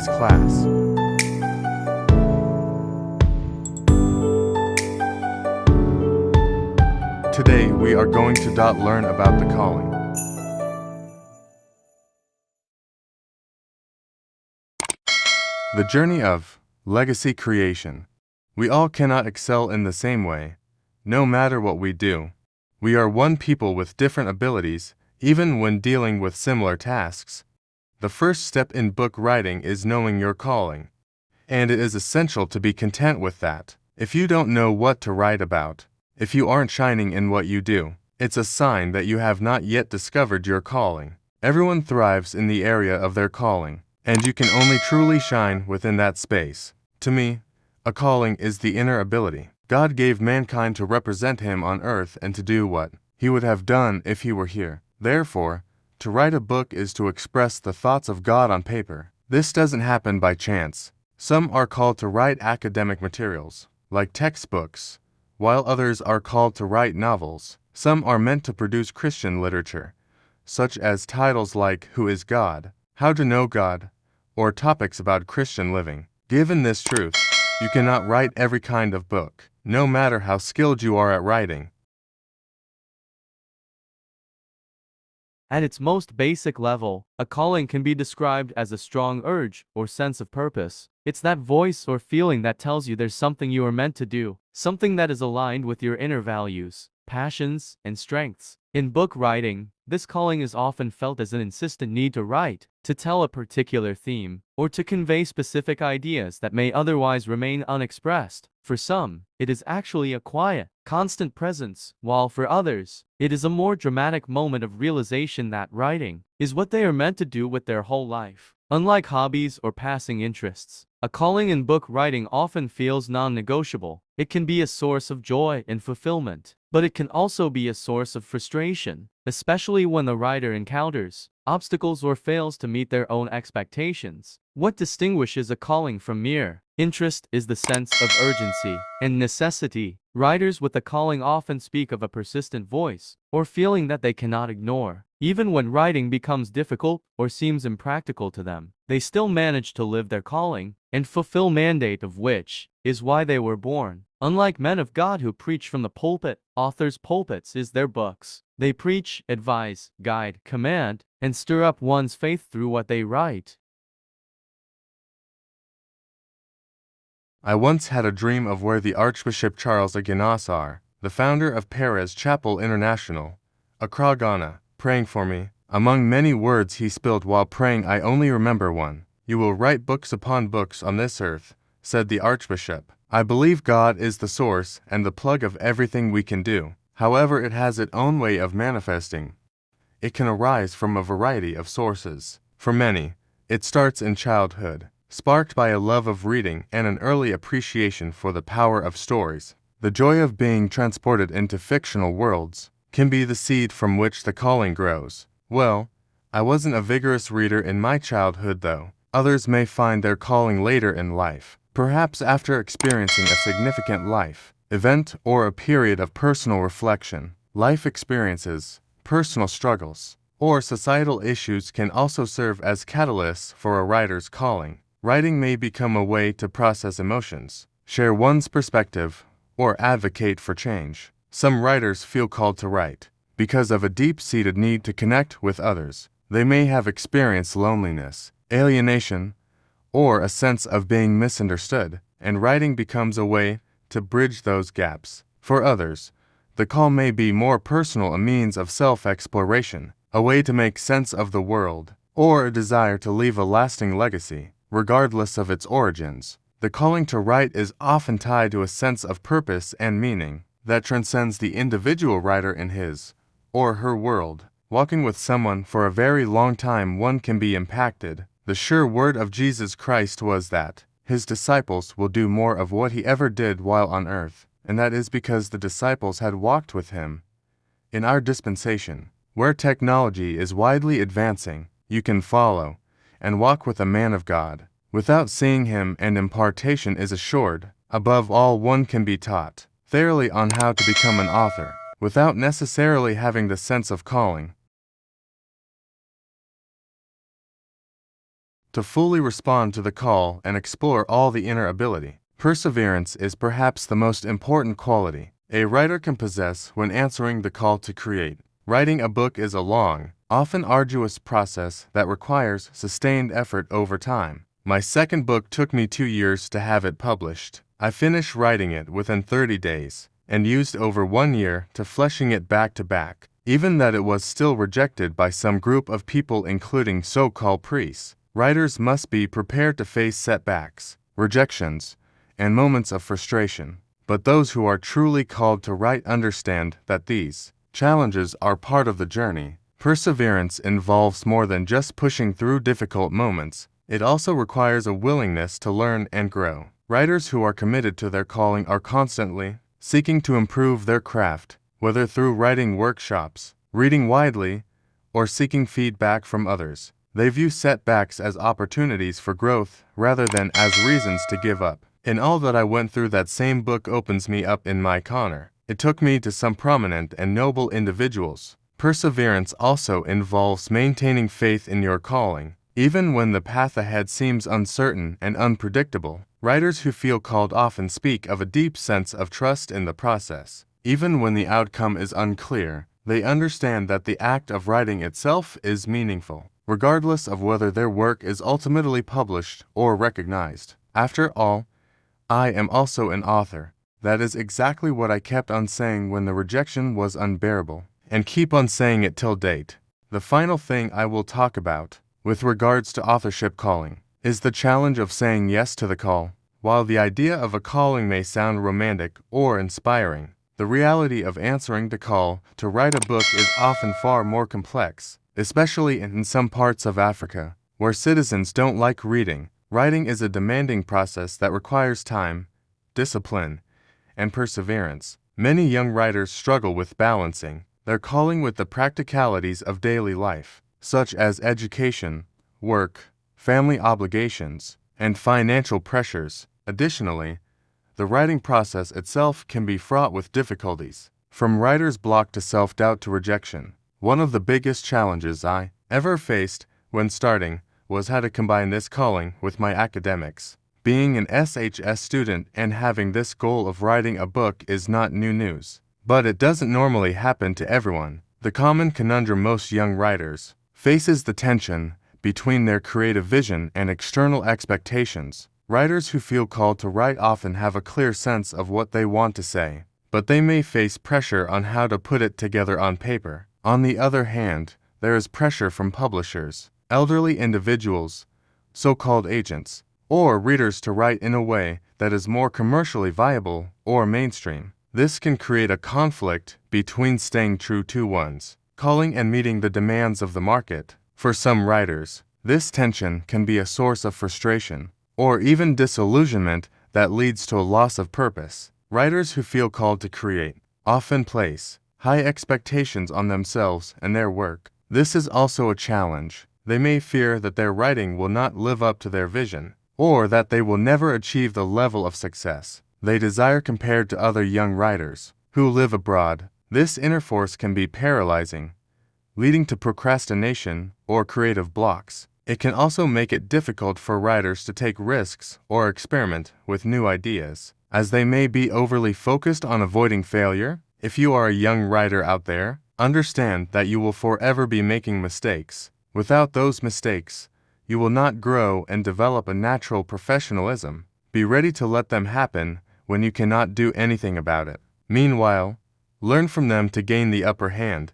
today's class. Today we are going to learn about the calling. The journey of legacy creation. We all cannot excel in the same way, no matter what we do. We are one people with different abilities, even when dealing with similar tasks. The first step in book writing is knowing your calling, and it is essential to be content with that. If you don't know what to write about, if you aren't shining in what you do, it's a sign that you have not yet discovered your calling. Everyone thrives in the area of their calling, and you can only truly shine within that space. To me, a calling is the inner ability God gave mankind to represent Him on earth and to do what He would have done if He were here. Therefore, to write a book is to express the thoughts of God on paper. This doesn't happen by chance. Some are called to write academic materials, like textbooks, while others are called to write novels. Some are meant to produce Christian literature, such as titles like Who is God?, How to Know God, or topics about Christian living. Given this truth, you cannot write every kind of book, no matter how skilled you are at writing. At its most basic level, a calling can be described as a strong urge or sense of purpose. It's that voice or feeling that tells you there's something you are meant to do, something that is aligned with your inner values, passions, and strengths. In book writing, this calling is often felt as an insistent need to write, to tell a particular theme, or to convey specific ideas that may otherwise remain unexpressed. For some, it is actually a quiet, constant presence, while for others, it is a more dramatic moment of realization that writing is what they are meant to do with their whole life. Unlike hobbies or passing interests, a calling in book writing often feels non-negotiable. It can be a source of joy and fulfillment, but it can also be a source of frustration, especially when the writer encounters obstacles or fails to meet their own expectations. What distinguishes a calling from mere interest is the sense of urgency and necessity. Writers with a calling often speak of a persistent voice or feeling that they cannot ignore. Even when writing becomes difficult or seems impractical to them, they still manage to live their calling and fulfill mandate of which is why they were born. Unlike men of God who preach from the pulpit, authors' pulpits is their books. They preach, advise, guide, command, and stir up one's faith through what they write. I once had a dream of where the Archbishop Charles Aguinasar, the founder of Perez Chapel International, Accra, Ghana, praying for me. Among many words he spilled while praying, I only remember one. You will write books upon books on this earth, said the Archbishop. I believe God is the source and the plug of everything we can do. However, it has its own way of manifesting. It can arise from a variety of sources. For many, it starts in childhood, sparked by a love of reading and an early appreciation for the power of stories. The joy of being transported into fictional worlds can be the seed from which the calling grows. Well, I wasn't a vigorous reader in my childhood though. Others may find their calling later in life, perhaps after experiencing a significant life event or a period of personal reflection. Life experiences, personal struggles, or societal issues can also serve as catalysts for a writer's calling. Writing may become a way to process emotions, share one's perspective, or advocate for change. Some writers feel called to write because of a deep-seated need to connect with others. They may have experienced loneliness, alienation, or a sense of being misunderstood, and writing becomes a way to bridge those gaps. For others, the call may be more personal, a means of self-exploration, a way to make sense of the world, or a desire to leave a lasting legacy. Regardless of its origins, the calling to write is often tied to a sense of purpose and meaning that transcends the individual writer in his or her world. Walking with someone for a very long time, one can be impacted. The sure word of Jesus Christ was that His disciples will do more of what He ever did while on earth, and that is because the disciples had walked with Him. In our dispensation, where technology is widely advancing, you can follow and walk with a man of God without seeing him, and impartation is assured. Above all, one can be taught thoroughly on how to become an author without necessarily having the sense of calling. to fully respond to the call and explore all the inner ability. Perseverance is perhaps the most important quality a writer can possess when answering the call to create. Writing a book is a long, often arduous process that requires sustained effort over time. My second book took me 2 years to have it published. I finished writing it within 30 days and used over 1 year to fleshing it back to back, even that it was still rejected by some group of people including so-called priests. Writers must be prepared to face setbacks, rejections, and moments of frustration. But those who are truly called to write understand that these challenges are part of the journey. Perseverance involves more than just pushing through difficult moments. It also requires a willingness to learn and grow. Writers who are committed to their calling are constantly seeking to improve their craft, whether through writing workshops, reading widely, or seeking feedback from others. They view setbacks as opportunities for growth rather than as reasons to give up. In all that I went through, that same book opens me up in my corner. It took me to some prominent and noble individuals. Perseverance also involves maintaining faith in your calling, even when the path ahead seems uncertain and unpredictable. Writers who feel called often speak of a deep sense of trust in the process. Even when the outcome is unclear, they understand that the act of writing itself is meaningful, regardless of whether their work is ultimately published or recognized. After all, I am also an author. That is exactly what I kept on saying when the rejection was unbearable, and keep on saying it till date. The final thing I will talk about, with regards to authorship calling, is the challenge of saying yes to the call. While the idea of a calling may sound romantic or inspiring, the reality of answering the call to write a book is often far more complex, especially in some parts of Africa, where citizens don't like reading. Writing is a demanding process that requires time, discipline, and perseverance. Many young writers struggle with balancing their calling with the practicalities of daily life, such as education, work, family obligations, and financial pressures. Additionally, the writing process itself can be fraught with difficulties, from writer's block to self-doubt to rejection. One of the biggest challenges I ever faced when starting was how to combine this calling with my academics. Being an SHS student and having this goal of writing a book is not new news, but it doesn't normally happen to everyone. The common conundrum most young writers face is the tension between their creative vision and external expectations. Writers who feel called to write often have a clear sense of what they want to say, but they may face pressure on how to put it together on paper. On the other hand, there is pressure from publishers, elderly individuals, so-called agents, or readers to write in a way that is more commercially viable or mainstream. This can create a conflict between staying true to one's calling and meeting the demands of the market. For some writers, this tension can be a source of frustration or even disillusionment that leads to a loss of purpose. Writers who feel called to create often place high expectations on themselves and their work. This is also a challenge. They may fear that their writing will not live up to their vision, or that they will never achieve the level of success they desire compared to other young writers who live abroad. This inner force can be paralyzing, leading to procrastination or creative blocks. It can also make it difficult for writers to take risks or experiment with new ideas, as they may be overly focused on avoiding failure. If you are a young writer out there, understand that you will forever be making mistakes. Without those mistakes, you will not grow and develop a natural professionalism. Be ready to let them happen when you cannot do anything about it. Meanwhile, learn from them to gain the upper hand.